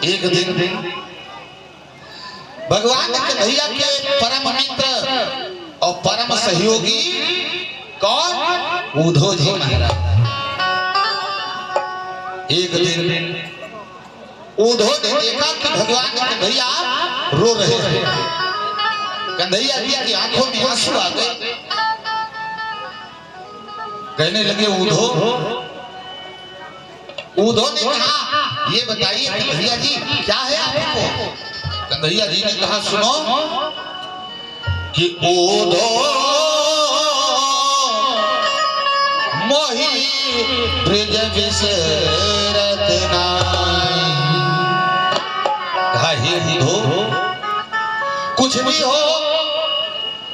एक दिन भगवान कन्हैया के परम मित्र और परम सहयोगी कौन? उद्धव जी महाराज। एक दिन उद्धव ने देखा कि भगवान कन्हैया रो रहे हैं। कन्हैया जी की आंखों में आंसू आ गए। कहने लगे उद्धव ने कहा, ये बताइए कन्हैया जी क्या है आपको? कन्हैया जी ने कहा, सुनो कि उद्धव मोहि ब्रज विसरत नाहि। कहा, हे उद्धव, कुछ भी हो,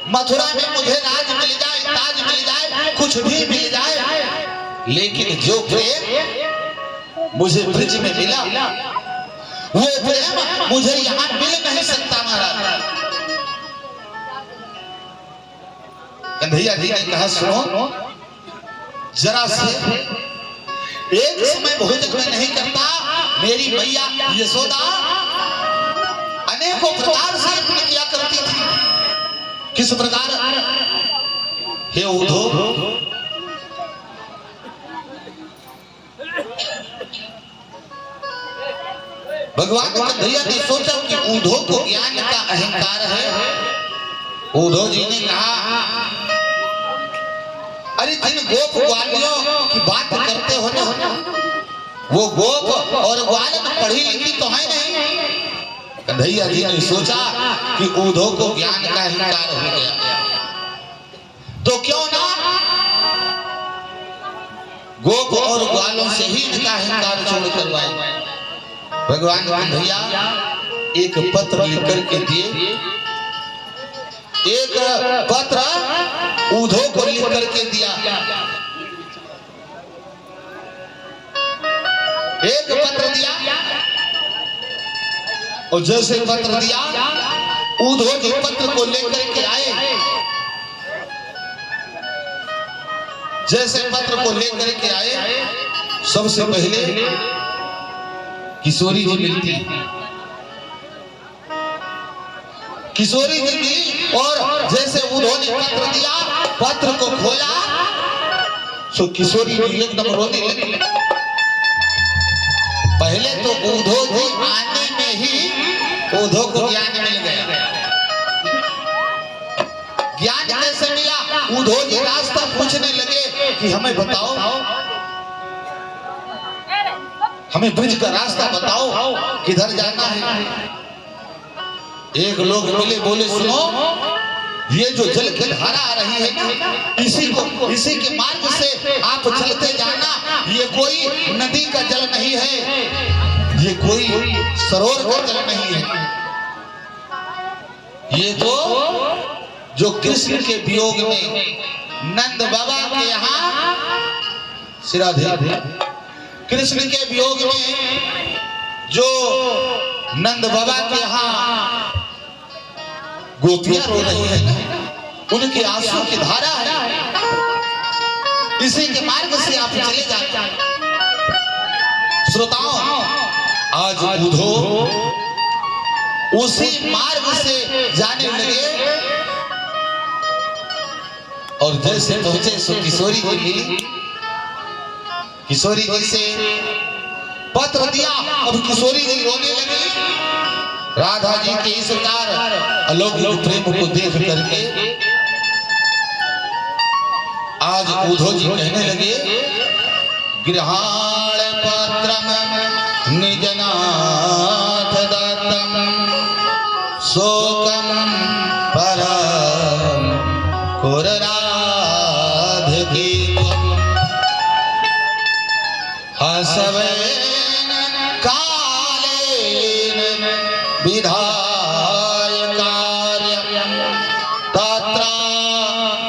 मथुरा में मुझे राज मिल जाए, ताज मिल जाए, कुछ भी मिल जाए, लेकिन जो प्रेम मुझे ब्रज में मिला वो प्रेम मुझे यहाँ मिल नहीं सकता महाराज। कन्हैया जी ने कहा, सुनो जरा से एक समय भोजन में नहीं करता, मेरी मैया यशोदा अनेकों प्रकार से यत्न किया करती थी। किस प्रकार? हे उद्धव, भगवान कन्हैया ने सोचा कि उद्धव को ज्ञान का अहंकार है। उद्धव जी ने कहा, अरे जिन गोप ग्वालियों की बात करते हो ना, वो गोप और ग्वालन पढ़ी लिखी तो है नहीं। कन्हैया जी ने सोचा कि उद्धव को ज्ञान का अहंकार हो गया, तो क्यों ना गोप और ग्वालों से ही इनका अहंकार छोड़ करवाए। भगवान कन्हैया एक पत्र लिख करके दिए। एक पत्र उद्धव को लिख करके दिया। एक पत्र दिया और जैसे पत्र दिया, उद्धव जी पत्र को लेकर के आए। जैसे पत्र को लेकर के आए, सबसे पहले किशोरी जी मिलती। किशोरी जी मिली और जैसे उद्धव ने पत्र दिया, पत्र को खोला तो किशोरी जी एकदम रोने लगी। पहले तो उद्धव जी आने में ही उद्धव को ज्ञान मिल गया। ज्ञान कैसे मिला? उद्धव जी रास्ता पूछने लगे कि हमें बताओ, हमें ब्रिज का रास्ता बताओ, किधर जाना है। एक लोग मिले, बोले, सुनो ये जो जल की धारा आ रही है ना, इसी के मार्ग से आप चलते जाना। ये कोई नदी का जल नहीं है, ये कोई सरोवर का जल नहीं है, ये तो जो कृष्ण के वियोग में नंद बाबा के यहाँ सिराधे, कृष्ण के वियोग में जो नंद बाबा के यहाँ गोपियां रो रही है, उनके आंसू की धारा है, इसी के मार्ग से आप चले जाते हैं। श्रोताओं, आज उद्धव उसी मार्ग से जाने लगे और जैसे पहुंचे सो किशोरी जी मिली। किशोरी जी से पत्र दिया, अब किशोरी जी रोने लगी। राधा जी के इस प्रकार अलौकिक प्रेम को देख करके आज उद्धव जी कहने लगे, गृहाण पत्रम निजनाथ दत्तम शोकम परम कुरराधकी हसवेन कालेन विधाय कार्यं तत्र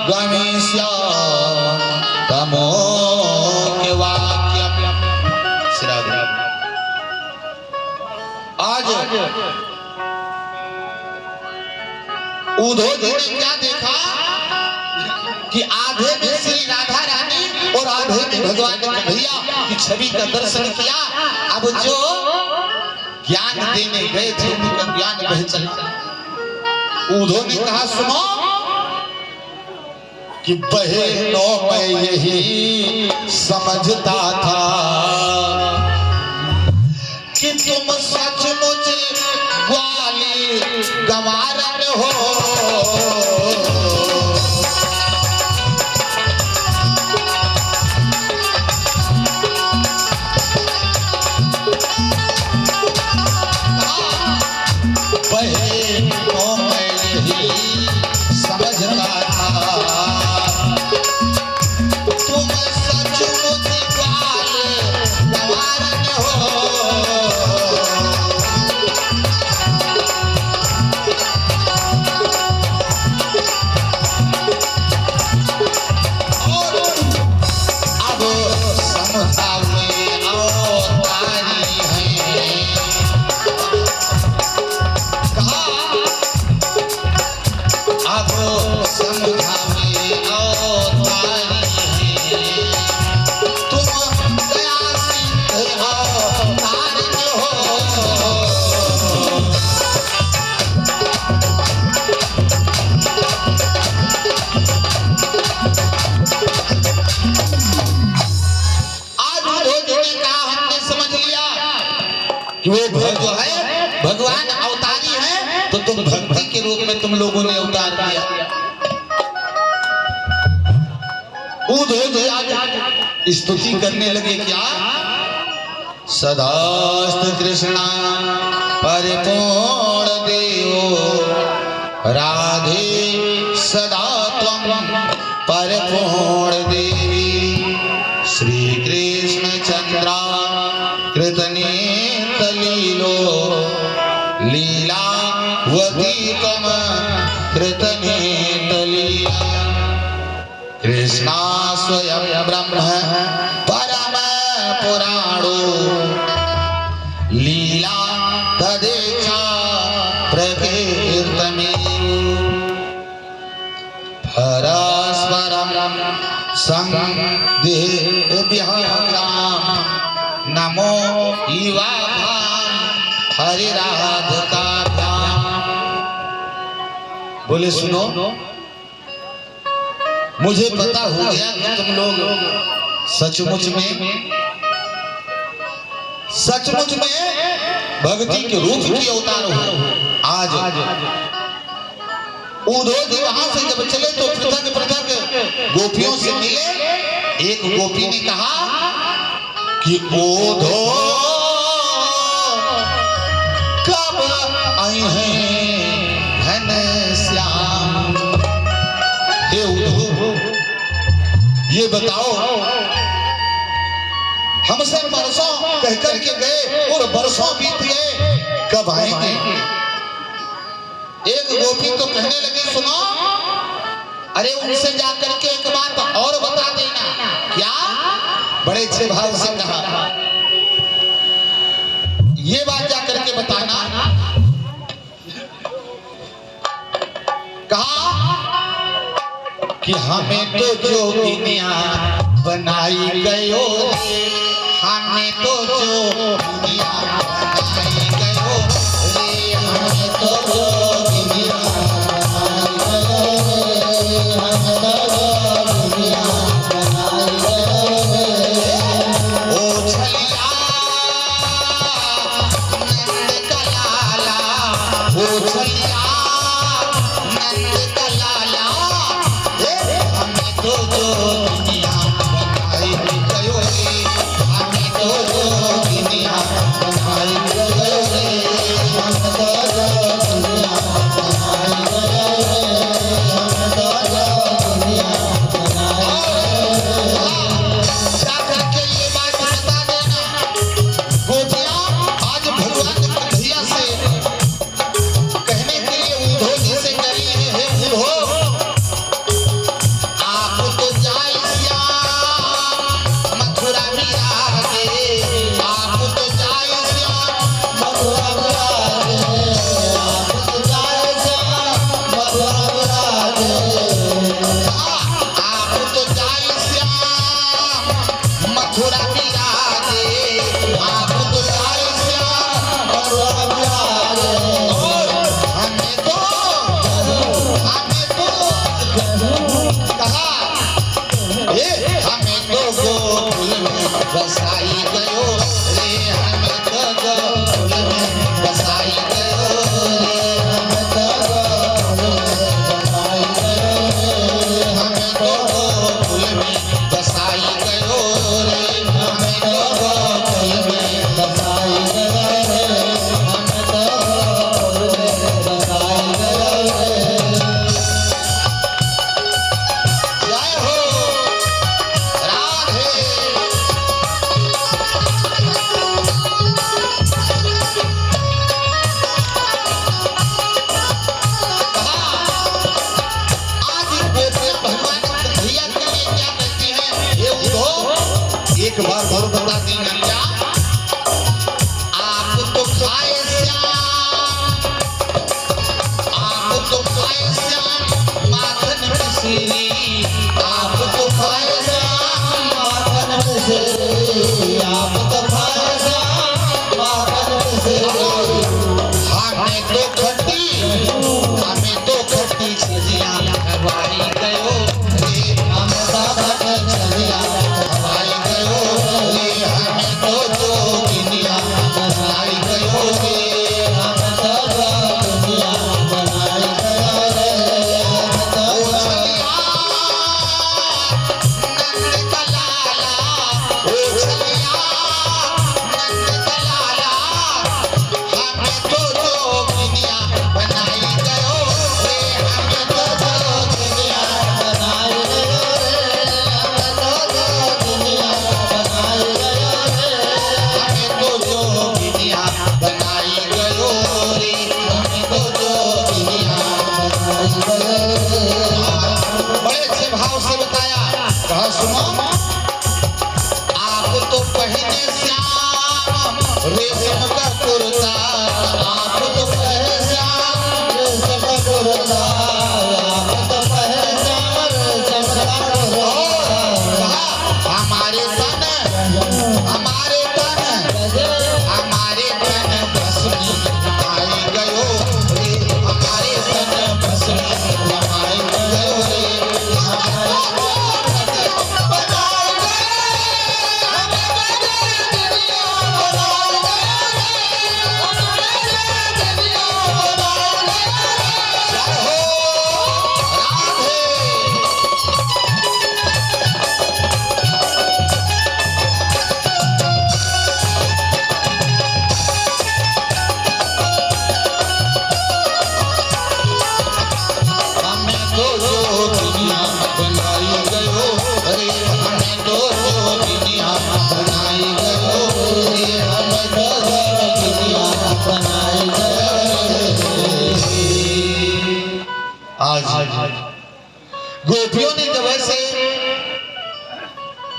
गमिष्यामि तमोक्य वाक्यं। आज उद्धव जी ने क्या देखा कि आधे में श्री राधा रानी और आधे में भगवान कन्हैया की छवि का दर्शन किया। अब जो ज्ञान देने गए थे उनका ज्ञान बह चला। उद्धव ने कहा सुनो कि बहनों मैं यही समझता था कि तुम सचमुच ग्वाली गंवारन हो। बहनों मैं यही समझता था तुम सचमुच ग्वाली गंवारन हो। वो जो है भगवान अवतारी है तो तुम भक्ति के रूप में तुम लोगों ने अवतार दिया। उद्धव जी आज स्तुति करने लगे क्या सदास्तु कृष्णा परिपूर्ण देवो राधे सदा त्वं परिपूर्ण देवी श्री कृष्ण चंद्रा कृतनेतलीलो लीलावती तम कृतनेतलीला कृष्णा स्वयं ब्रह्म परम पुराणो लीला तदेचा प्रकीर्तमे परस्परम संदेभ्याम नमो युवाभ्याम हरिराधिकाभ्याम। बोले सुनो मुझे पता हो गया कि तुम लोग सचमुच में भक्ति के रूप की अवतार हो। आज उद्धव जी वहां से जब चले तो पृथक पृथक गोपियों से मिले। एक गोपी ने कहा कि उद्धव कब आए हैं घनश्याम। हे उद्धव ये बताओ हमसे बरसों कहकर के गए और बरसों बीत गए कब आएंगे। एक गोपी तो कहने लगे सुनो अरे उनसे जाकर के एक बात और बता देना। क्या? बड़े अच्छे भाव से कहा ये बात जाकर के बताना। कहा कि हमें तो जोगिनिया बनाई गयो हमें तो जोगिनिया बनाई गयो रे हमें तो जोगिनिया कहने के रेशम का कुर्ता आप तो पहचान, रेशम का कुर्ता आप तो पहचान, हमारे तन हमारे तन बस में आई गयो रे, हमारे तन बस में आई गयो रे, गोपियों ने जब ऐसे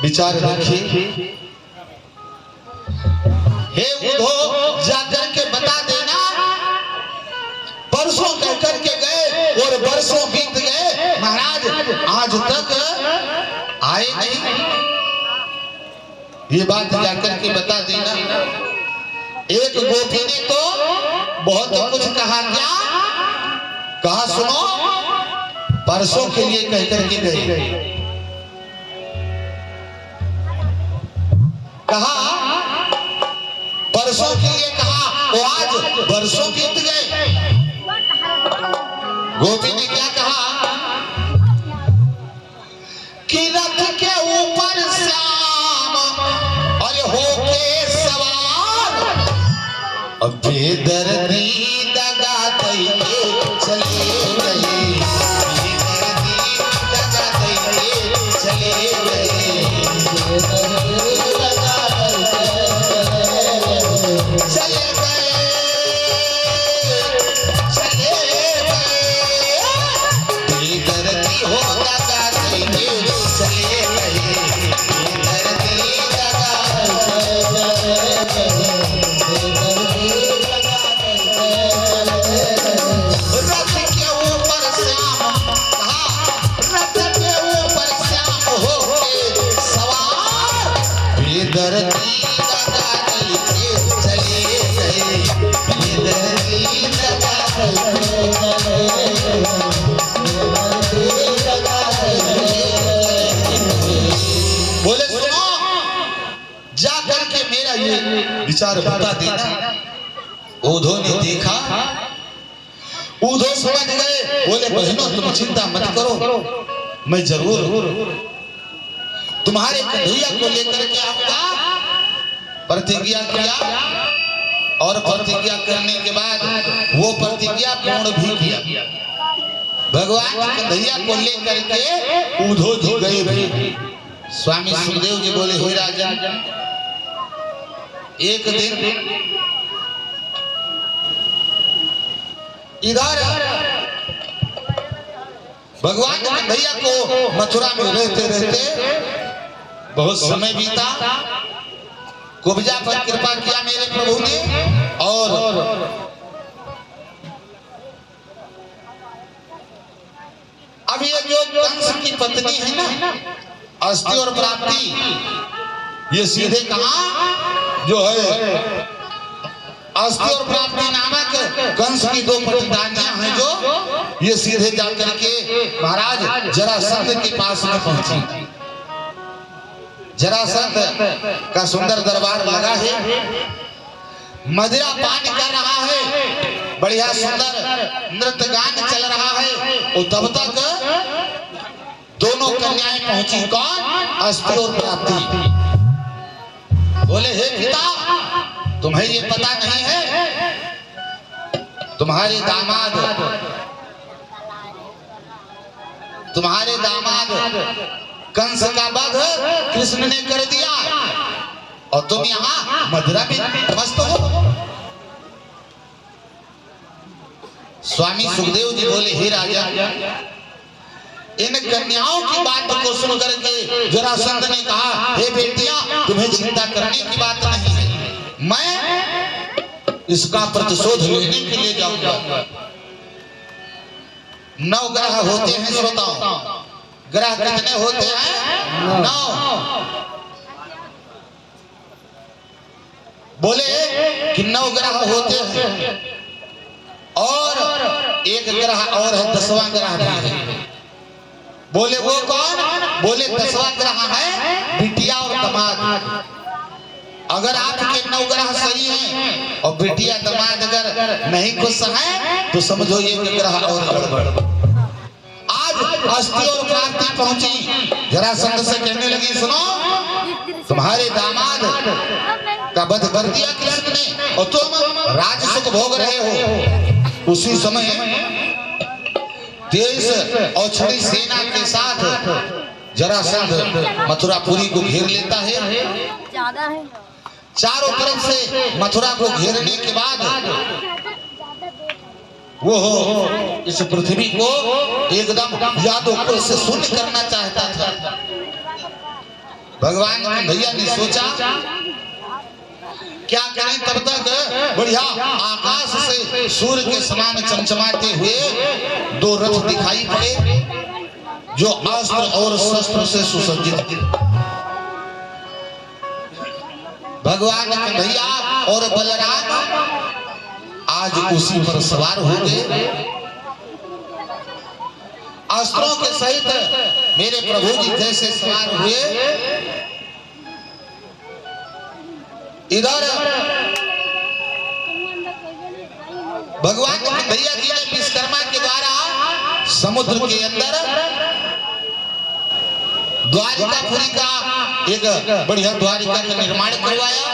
विचार रखे, हे उद्धव जाकर के बता देना, परसों कहकर के गए और बरसों बीत गए, महाराज आज तक आए नहीं, ये बात जाकर के बता देना। एक गोपी ने तो बहुत कुछ कहा, क्या कहा सुनो, परसों के लिए कहकर के गए, कहा परसों के लिए कहा, वो आज बरसों बीत गए। गोपी ने क्या कहा कि रथ के ऊपर श्याम और होके सवार, बेदर्दी दगा दइए चले गए, बोले सुनो, जा करके मेरा ये विचार बता देना। उद्धव ने देखा, उद्धव समझ गए, बोले बहनों तुम चिंता मत करो, मैं जरूर तुम्हारे कन्हैया को लेकर के आऊंगा। प्रतिज्ञा किया और प्रतिज्ञा करने के बाद वो प्रतिज्ञा पूर्ण भी किया। भगवान कन्हैया को लेकर के उद्धव जी गए भी। स्वामी सुखदेव जी बोले, हे राजा, एक दिन इधर भगवान कन्हैया को मथुरा में रहते रहते बहुत समय बीता, कुब्जा पर कृपा किया मेरे प्रभु ने, और अब ये जो कंस की पत्नी है ना, अस्थि और प्राप्ति, ये सीधे कहा जो है अस्थि और प्राप्ति नामक कंस की दो पतिदानियां हैं, जो ये सीधे जाकर के महाराज जरासंध के पास में पहुंची। जरासंध का सुंदर दरबार लगा है, मदिरा पान कर रहा है, बढ़िया सुंदर नृत्य गान चल रहा है, और तब तक दोनों कन्याएं पहुंची। कौन? अस्थि और प्राप्ति। बोले, हे पिता, तुम्हें ये पता नहीं है तुम्हारे दामाद कंस का वध कृष्ण ने कर दिया, और तुम यहाँ मथुरा में मस्त हो। स्वामी सुखदेव जी बोले, हे राजा, इन कन्याओं की बात को सुनकर के जरासंध ने कहा, हे बेटिया, तुम्हें चिंता करने की बात नहीं है, मैं इसका प्रतिशोध लेने के लिए जाऊंगा। 9 ग्रह होते हैं श्रोताओं, ग्रह कितने होते हैं? 9। बोले कि 9 ग्रह होते हैं और एक ग्रह और है, 10वां ग्रह भी है। बोले वो कौन? बोले 10वां ग्रह है बिटिया और दामाद। अगर आपके 9 ग्रह सही हैं और बिटिया दामाद अगर नहीं खुश हैं तो समझो ये ग्रह और गड़बड़। आज अस्थि और कार्तिक पहुंची, जरासंध से कहने लगी सुनो तुम्हारे दामाद का वध कर दिया कृष्ण ने और तुम राज सुख भोग रहे हो। उसी समय 23 औछड़ी सेना के साथ जरासंध मथुरापुरी को घेर लेता है। ज्यादा है। चारों तरफ से मथुरा को घेरने के बाद वो इस पृथ्वी को एकदम यादव कुल से शून्य करना चाहता था। भगवान भैया ने सोचा क्या करें, तब तक बढ़िया आकाश से सूर्य के समान चमचमाते हुए 2 रथ दिखाई पड़े जो अस्त्र और शस्त्र से सुसज्जित थे। भगवान भैया और बलराम आज उसी पर सवार हो गए। अस्त्रों के सहित मेरे प्रभु जी जैसे सवार हुए, इधर भगवान भैया जी ने विश्वकर्मा के द्वारा समुद्र के अंदर द्वारिकापुरी का एक बढ़िया द्वारिका का निर्माण करवाया।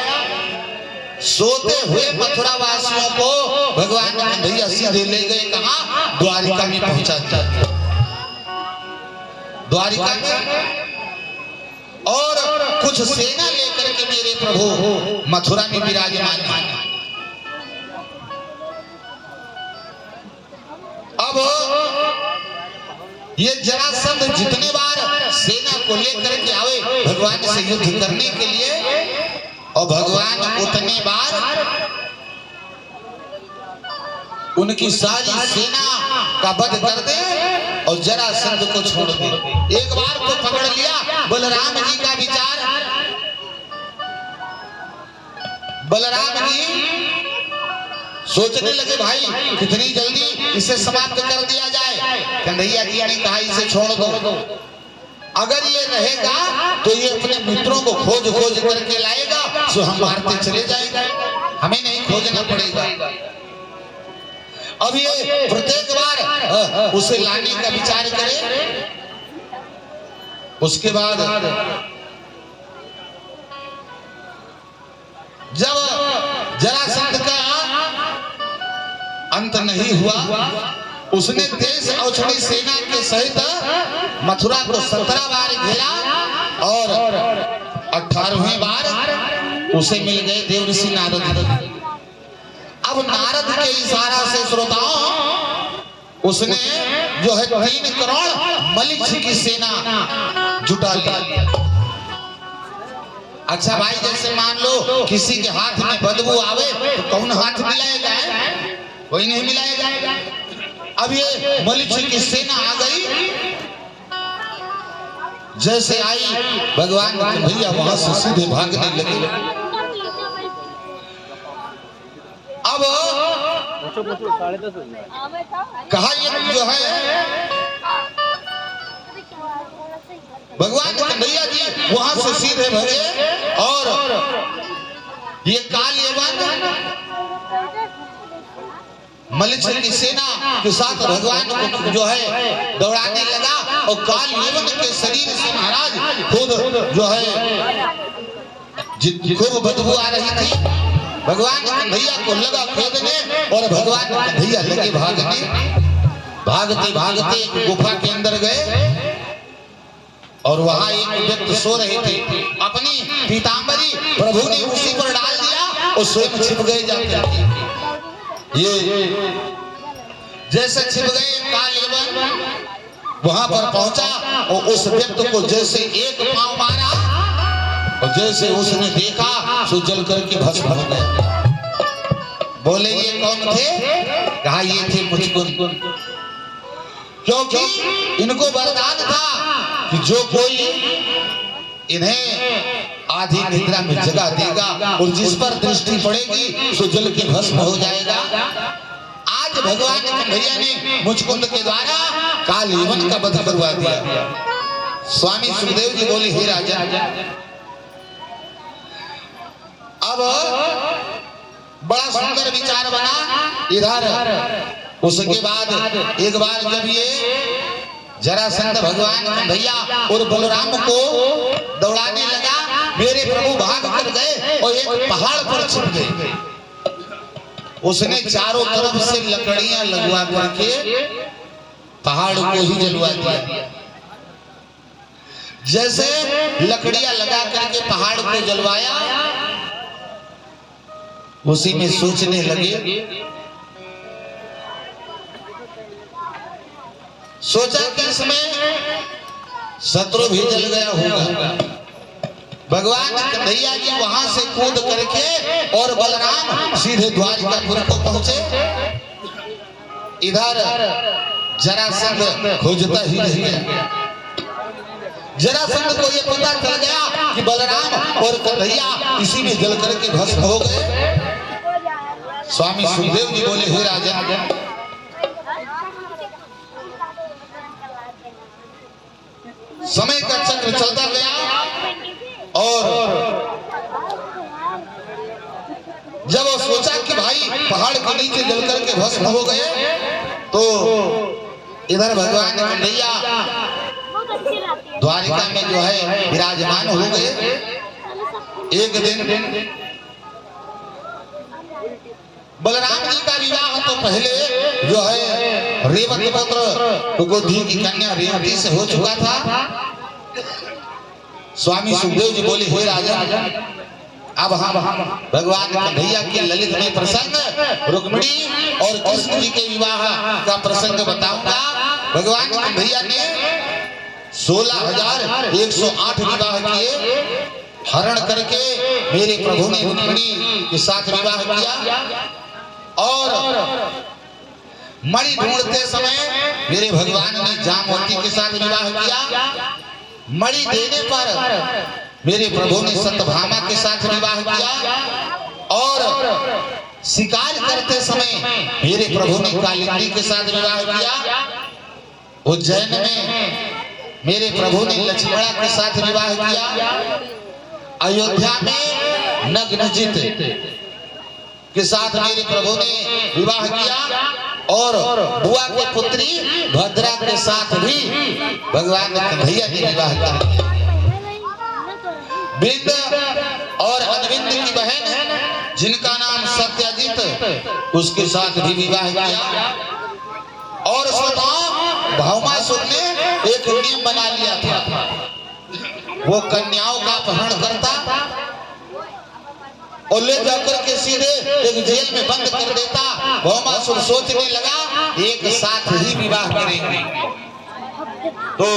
सोते हुए मथुरा वासियों को भगवान भैया सीधे ले गए कहां? द्वारिका में पहुंचा दिया। द्वारिका में और कुछ सेना लेकर के मेरे प्रभु मथुरा में विराजमान हैं। अब ये जरासंध जितने बार सेना को लेकर के आवे भगवान से युद्ध करने के लिए और भगवान उतने बार उनकी सारी सेना का वध कर दे और जरासंध को छोड़ दे। एक बार तो पकड़ लिया बलराम जी का विचार। बलराम जी सोचने लगे भाई कितनी जल्दी इसे समाप्त कर दिया जाए। कन्हैया जी ने कहा इसे छोड़ दो, अगर ये रहेगा तो ये अपने मित्रों को खोज खोज करके लाएगा, सो हम मारते चले जाएंगे, हमें नहीं खोजना पड़ेगा। अब ये प्रत्येक बार उसे लाने का विचार करे। उसके बाद जब जरासंध का अंत नहीं हुआ, उसने 23 औछड़ी सेना के सहित मथुरा को 17 बार घेरा और 18वें बार उसे मिल गए देवर्षि नारद। अब नारद के इशारा से श्रोताओं उसने जो है 3 करोड़ मलिक्ष की सेना जुटा ली। अच्छा भाई जैसे मान लो किसी के हाथ में बदबू आवे तो कौन हाथ मिलाएगा? कोई नहीं मिलाएगा। अब ये मलिक्ष की सेना आ गई, जैसे आई भगवान भैया वहां से सीधे भागने लगे। अब कहा ये जो है भगवान भैया जी वहां से सीधे भगे और ये काल यवन मलिक्ष की सेना के साथ भगवान को जो है दौड़ाने लगा और काल यवन के शरीर से महाराज खुद जो है खूब बदबू आ रही थी। भगवान भैया को लगा खोदने और भगवान भैया लगे भागने। भागते भागते एक गुफा के अंदर गए और वहां एक व्यक्ति सो रहे थे। अपनी पीतांबरी प्रभु ने उसी पर डाल दिया और स्वयं छिप गए जाते। ये जैसे छिप गए काल यवन वहां पर पहुंचा और उस व्यक्ति को जैसे एक पांव मारा और जैसे उसने देखा सो जल करके भस्म हो गया। बोले ये कौन थे? कहा ये थे मुचकुंद, क्योंकि इनको वरदान था कि जो कोई इन्हें आधी निद्रा में जगा देगा और जिस पर दृष्टि पड़ेगी सो जल के भस्म हो जाएगा। आज भगवान कन्हैया ने मुचकुंद के द्वारा कालीवन का वध करवा दिया। स्वामी सुखदेव जी बोले हे राजा, अब बड़ा सुंदर विचार बना इधर। उसके बाद एक बार जब ये जरासंध भगवान कन्हैया और बलराम को दौड़ाने लगा, मेरे प्रभु भाग कर गए और एक पहाड़ पर छिप गए। उसने चारों तरफ से लकड़ियां लगवा करके पहाड़ को ही जलवा दिया। जैसे लकड़ियां लगा करके पहाड़ को जलवाया, उसी में सोचने लगे, सोचा कि इसमें शत्रु भी जल गया होगा। भगवान कन्हैया जी वहां से कूद करके और बलराम सीधे द्वारिकापुर को पहुंचे। इधर जरासंध खोजता ही रह गया। जरासंध को ये पता चल गया कि बलराम और कन्हैया इसी में जल करके भस्म हो गए। स्वामी सुखदेव जी बोले हे राजा, समय का चक्र चलता गया और जब वो सोचा कि भाई पहाड़ के नीचे जल करके भस्म हो गए, तो इधर भगवान कन्हैया द्वारिका में जो है विराजमान हो गए। एक दिन बलराम जी का विवाह तो पहले जो है रेवत पुत्र गोधी की कन्या रेवती से हो चुका था। स्वामी सुखदेव जी बोले हे राजा, अब हम भगवान कन्हैया के ललित में प्रसंग रुक्मिणी और कृष्ण जी के विवाह का प्रसंग बताऊंगा। भगवान कन्हैया ने 16,108 विवाह किए। हरण करके मेरे प्रभु ने रुक्मिणी के साथ विवाह किया और मणि ढूंढते समय मेरे भगवान ने जामवती के साथ विवाह किया। मणि देने पर मेरे प्रभु ने सत्यभामा के साथ विवाह किया और शिकार करते समय मेरे प्रभु ने कालिंदी के साथ विवाह किया। उज्जैन में मेरे प्रभु ने लक्ष्मणा के साथ विवाह किया। अयोध्या में नग्नजित के साथ मेरे प्रभु ने विवाह किया और बुआ की पुत्री भद्रा के साथ भी भगवान कन्हैया ने विवाह किया। बिंद और अनविंद की बहन जिनका नाम सत्यजित, उसके साथ भी विवाह किया। और स्वतः भौमासुर ने एक नियम बना लिया था, वो कन्याओं का अपहरण करता और ले जाकर के सीधे एक जेल में बंद कर देता। भौमासुर सोचने लगा एक साथ ही विवाह करेंगे, तो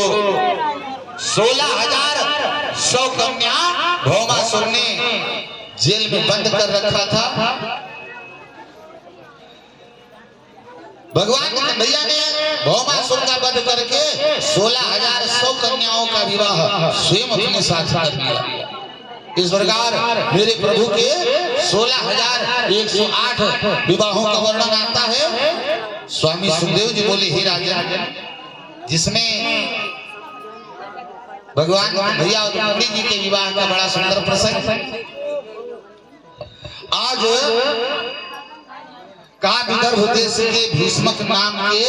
16,100 कन्या भौमासुर ने जेल में बंद कर रखा था। भगवान कन्हैया ने भौमासुर का वध करके 16,100 कन्याओं का विवाह स्वयं अपने साथ कर लिया। इस प्रकार मेरे प्रभु के 16,108 विवाहों का वर्णन आता है। स्वामी सुखदेव जी बोले हे राजा, जिसमें भगवान कन्हैया और रुक्मिणी जी के विवाह का बड़ा सुंदर प्रसंग आज का विदर्भ देश के भीष्मक नाम के